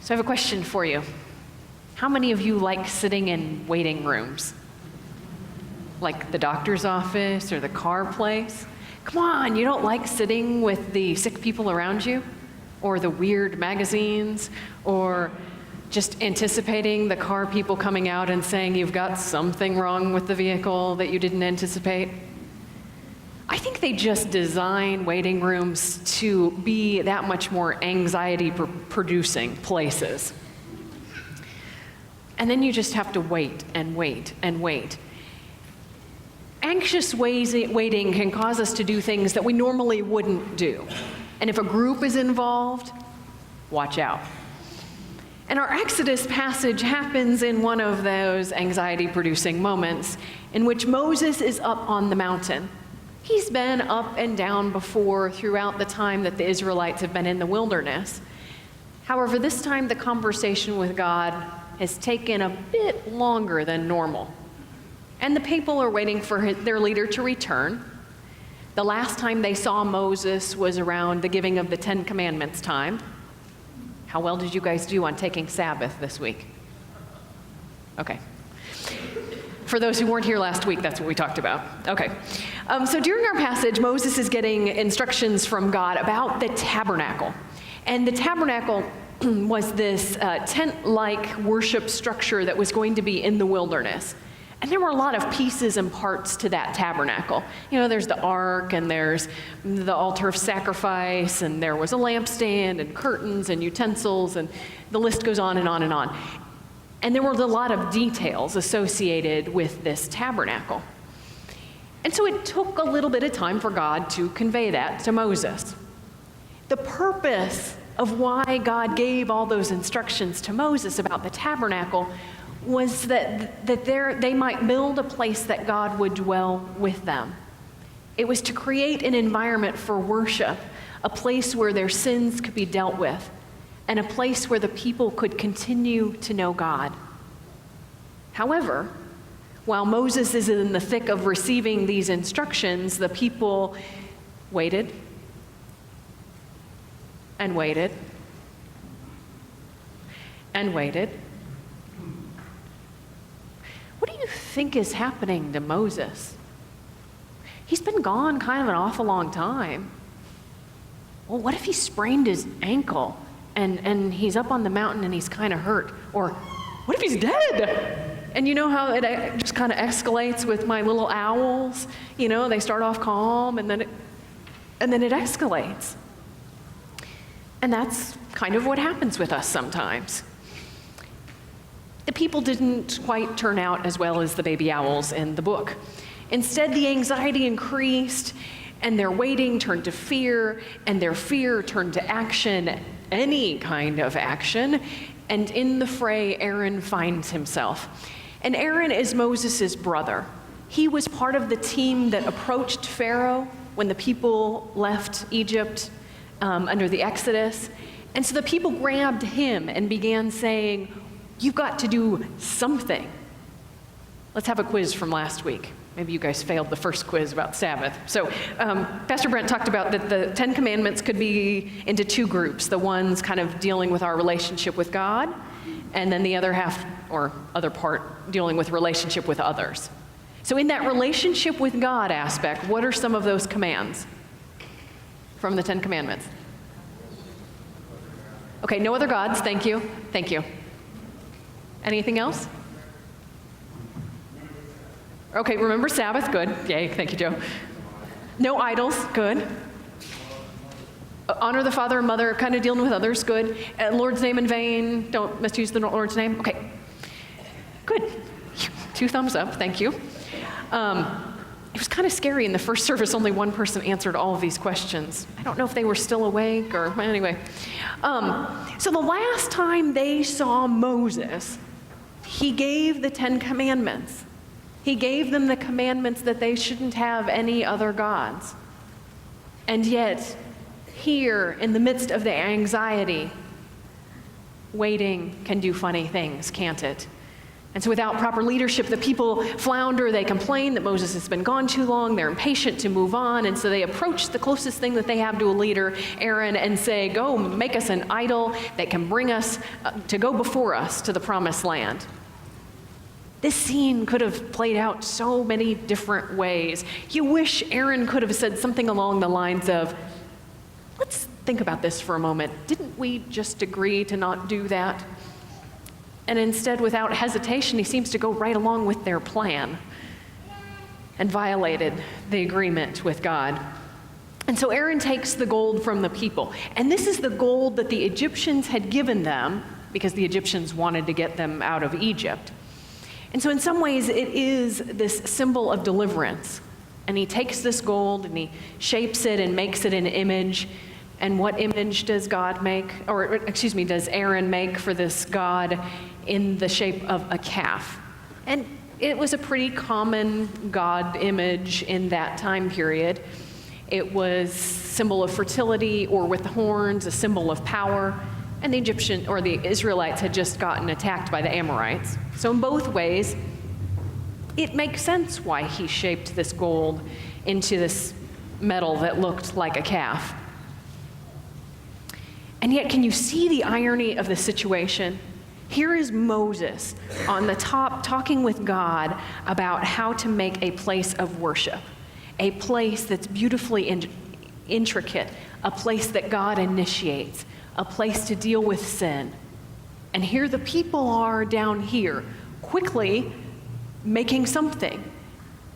So I have a question for you. How many of you like sitting in waiting rooms? Like the doctor's office or the car place? Come on, you don't like sitting with the sick people around you? Or the weird magazines? Or just anticipating the car people coming out and saying you've got something wrong with the vehicle that you didn't anticipate? I think they just design waiting rooms to be that much more anxiety-producing places. And then you just have to wait and wait and wait. Anxious waiting can cause us to do things that we normally wouldn't do. And if a group is involved, watch out. And our Exodus passage happens in one of those anxiety-producing moments in which Moses is up on the mountain. He's been up and down before throughout the time that the Israelites have been in the wilderness. However, this time the conversation with God has taken a bit longer than normal. And the people are waiting for their leader to return. The last time they saw Moses was around the giving of the 10 Commandments time. How well did you guys do on taking Sabbath this week? Okay. For those who weren't here last week, that's what we talked about. Okay. So during our passage, Moses is getting instructions from God about the tabernacle. And the tabernacle was this tent-like worship structure that was going to be in the wilderness. And there were a lot of pieces and parts to that tabernacle. You know, there's the ark, and there's the altar of sacrifice, and there was a lampstand, and curtains, and utensils, and the list goes on and on and on. And there were a lot of details associated with this tabernacle. And so it took a little bit of time for God to convey that to Moses. The purpose of why God gave all those instructions to Moses about the tabernacle was that they might build a place that God would dwell with them. It was to create an environment for worship, a place where their sins could be dealt with, and a place where the people could continue to know God. However, while Moses is in the thick of receiving these instructions, the people waited and waited and waited. What do you think is happening to Moses? He's been gone kind of an awful long time. Well, what if he sprained his ankle and he's up on the mountain and he's kind of hurt? Or what if he's dead? And you know how it just kind of escalates with my little owls? You know, they start off calm and then it escalates. And that's kind of what happens with us sometimes. The people didn't quite turn out as well as the baby owls in the book. Instead, the anxiety increased, and their waiting turned to fear, and their fear turned to action, any kind of action. And in the fray, Aaron finds himself. And Aaron is Moses' brother. He was part of the team that approached Pharaoh when the people left Egypt under the Exodus. And so the people grabbed him and began saying, "You've got to do something." Let's have a quiz from last week. Maybe you guys failed the first quiz about Sabbath. So Pastor Brent talked about that the 10 Commandments could be into two groups, the ones kind of dealing with our relationship with God, and then the other half, or other part, dealing with relationship with others. So in that relationship with God aspect, what are some of those commands from the 10 Commandments? Okay, no other gods, thank you. Thank you. Anything else? Okay, remember Sabbath, good. Yay, thank you, Joe. No idols, good. Honor the father and mother, kind of dealing with others, good. Lord's name in vain, don't misuse the Lord's name. Okay, good. 2 thumbs up, thank you. It was kind of scary in the first service, only one person answered all of these questions. I don't know if they were still awake or, anyway. So the last time they saw Moses, he gave the 10 Commandments. He gave them the commandments that they shouldn't have any other gods. And yet, here, in the midst of the anxiety, waiting can do funny things, can't it? And so without proper leadership, the people flounder. They complain that Moses has been gone too long. They're impatient to move on. And so they approach the closest thing that they have to a leader, Aaron, and say, go make us an idol that can bring us to go before us to the promised land. This scene could have played out so many different ways. You wish Aaron could have said something along the lines of, let's think about this for a moment. Didn't we just agree to not do that? And instead, without hesitation, he seems to go right along with their plan and violated the agreement with God. And so Aaron takes the gold from the people. And this is the gold that the Egyptians had given them because the Egyptians wanted to get them out of Egypt. And so in some ways, it is this symbol of deliverance. And he takes this gold and he shapes it and makes it an image. And what image does God make, does Aaron make for this God in the shape of a calf? And it was a pretty common God image in that time period. It was a symbol of fertility, or with the horns, a symbol of power. And the Israelites had just gotten attacked by the Amorites. So in both ways, it makes sense why he shaped this gold into this metal that looked like a calf. And yet, can you see the irony of the situation? Here is Moses on the top talking with God about how to make a place of worship, a place that's beautifully intricate, a place that God initiates, a place to deal with sin. And here the people are down here, quickly making something,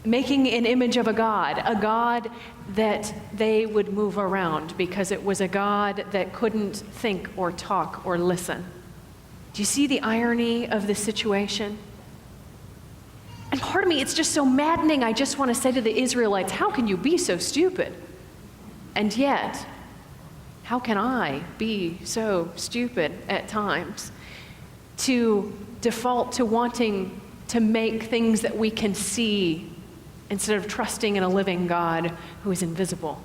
making an image of a God that they would move around because it was a God that couldn't think or talk or listen. Do you see the irony of this situation? And part of me, it's just so maddening. I just want to say to the Israelites, how can you be so stupid? And yet, how can I be so stupid at times to default to wanting to make things that we can see instead of trusting in a living God who is invisible?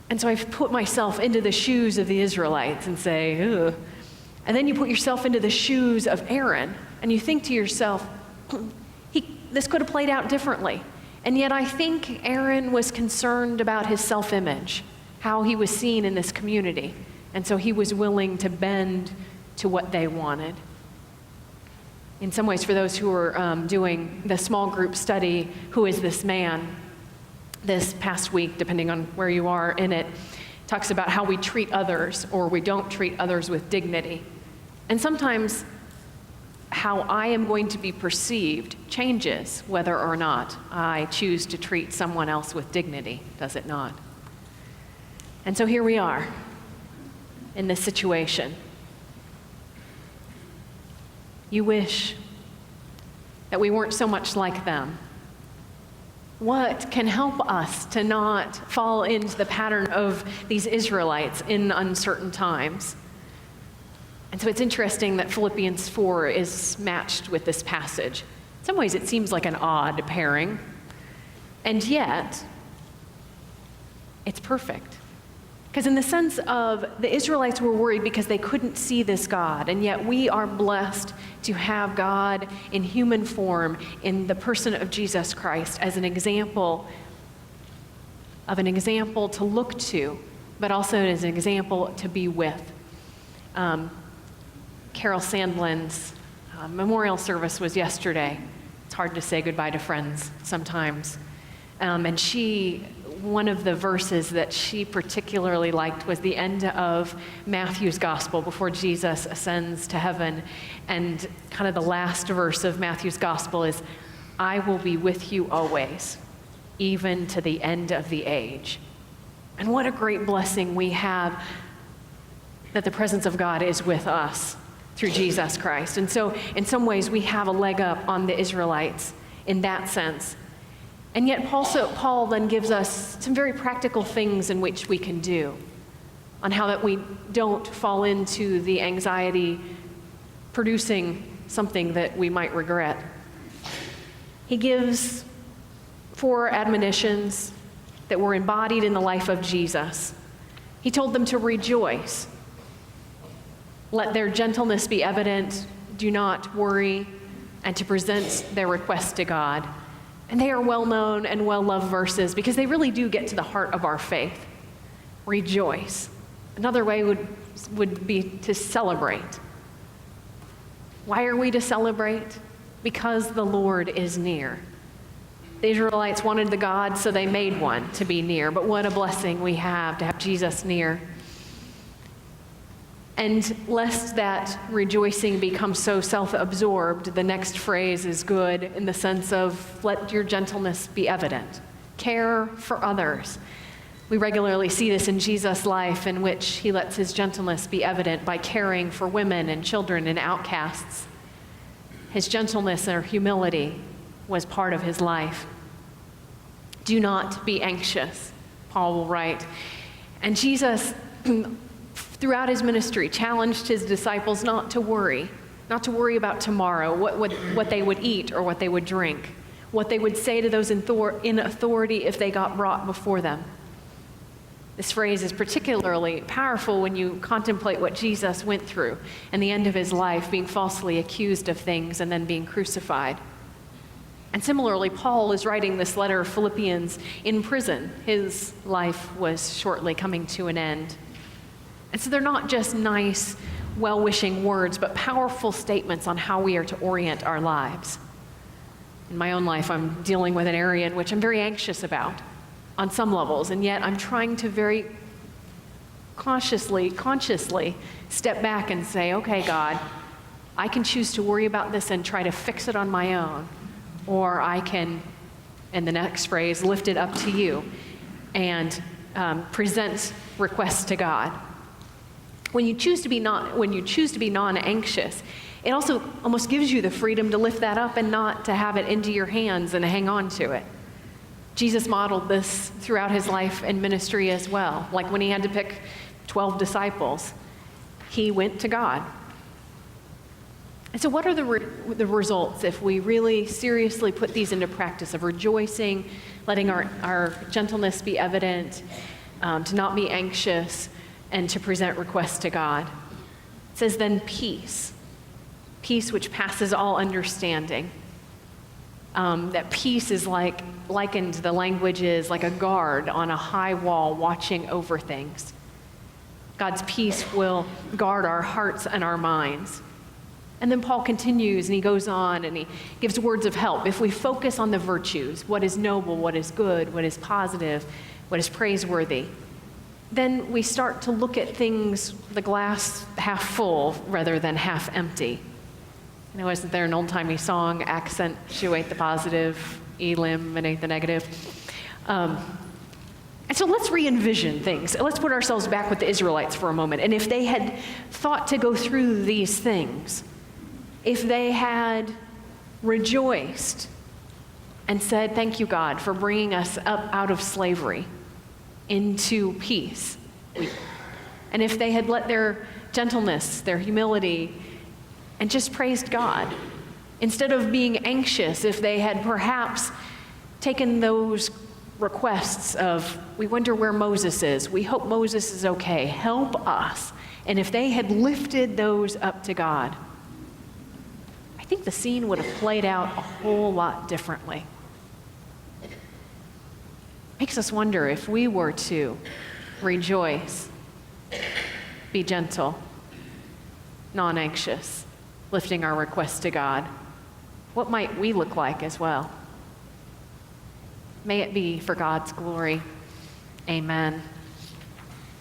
And so I've put myself into the shoes of the Israelites and say, ugh. And then you put yourself into the shoes of Aaron, and you think to yourself, this could have played out differently. And yet I think Aaron was concerned about his self-image, how he was seen in this community. And so he was willing to bend to what they wanted. In some ways, for those who are doing the small group study, Who is This Man? This past week, depending on where you are in it, talks about how we treat others or we don't treat others with dignity. And sometimes how I am going to be perceived changes whether or not I choose to treat someone else with dignity, does it not? And so here we are in this situation. You wish that we weren't so much like them. What can help us to not fall into the pattern of these Israelites in uncertain times? And so it's interesting that Philippians 4 is matched with this passage. In some ways, it seems like an odd pairing, and yet it's perfect. Because in the sense of the Israelites were worried because they couldn't see this God, and yet we are blessed to have God in human form in the person of Jesus Christ as an example to look to, but also as an example to be with. Carol Sandlin's memorial service was yesterday. It's hard to say goodbye to friends sometimes. And one of the verses that she particularly liked was the end of Matthew's gospel before Jesus ascends to heaven. And kind of the last verse of Matthew's gospel is, I will be with you always, even to the end of the age. And what a great blessing we have that the presence of God is with us through Jesus Christ. And so in some ways we have a leg up on the Israelites in that sense. And yet Paul then gives us some very practical things in which we can do on how that we don't fall into the anxiety producing something that we might regret. He gives 4 admonitions that were embodied in the life of Jesus. He told them to rejoice. Let their gentleness be evident. do not worry, and to present their requests to God. And they are well-known and well-loved verses because they really do get to the heart of our faith. Rejoice. Another way would be to celebrate. Why are we to celebrate? Because the Lord is near. The Israelites wanted the God, so they made one to be near. But what a blessing we have to have Jesus near. And lest that rejoicing become so self-absorbed, the next phrase is good in the sense of let your gentleness be evident. Care for others. We regularly see this in Jesus' life, in which he lets his gentleness be evident by caring for women and children and outcasts. His gentleness or humility was part of his life. Do not be anxious, Paul will write. And Jesus, throughout his ministry, challenged his disciples not to worry about tomorrow, what they would eat or what they would drink, what they would say to those in authority if they got brought before them. This phrase is particularly powerful when you contemplate what Jesus went through and the end of his life, being falsely accused of things and then being crucified. And similarly, Paul is writing this letter of Philippians in prison. His life was shortly coming to an end. And so they're not just nice, well-wishing words, but powerful statements on how we are to orient our lives. In my own life, I'm dealing with an area in which I'm very anxious about on some levels, and yet I'm trying to very consciously step back and say, okay, God, I can choose to worry about this and try to fix it on my own, or I can, and the next phrase, lift it up to you and present requests to God. When you choose to be non-anxious, it also almost gives you the freedom to lift that up and not to have it into your hands and hang on to it. Jesus modeled this throughout his life and ministry as well. Like when he had to pick 12 disciples, he went to God. And so what are the results if we really seriously put these into practice of rejoicing, letting our gentleness be evident, to not be anxious, and to present requests to God? It says then peace which passes all understanding. That peace is likened, the language is like a guard on a high wall watching over things. God's peace will guard our hearts and our minds. And then Paul continues and he goes on and he gives words of help. If we focus on the virtues, what is noble, what is good, what is positive, what is praiseworthy, then we start to look at things, the glass half full rather than half empty. You know, isn't there an old-timey song, accentuate the positive, eliminate the negative? And so let's re-envision things. Let's put ourselves back with the Israelites for a moment. And if they had thought to go through these things, if they had rejoiced and said, thank you, God, for bringing us up out of slavery into peace, and if they had let their gentleness, their humility, and just praised God, instead of being anxious, if they had perhaps taken those requests of, we wonder where Moses is, we hope Moses is okay, help us, and if they had lifted those up to God, I think the scene would have played out a whole lot differently. Makes us wonder if we were to rejoice, be gentle, non-anxious, lifting our requests to God, what might we look like as well? May it be for God's glory. Amen.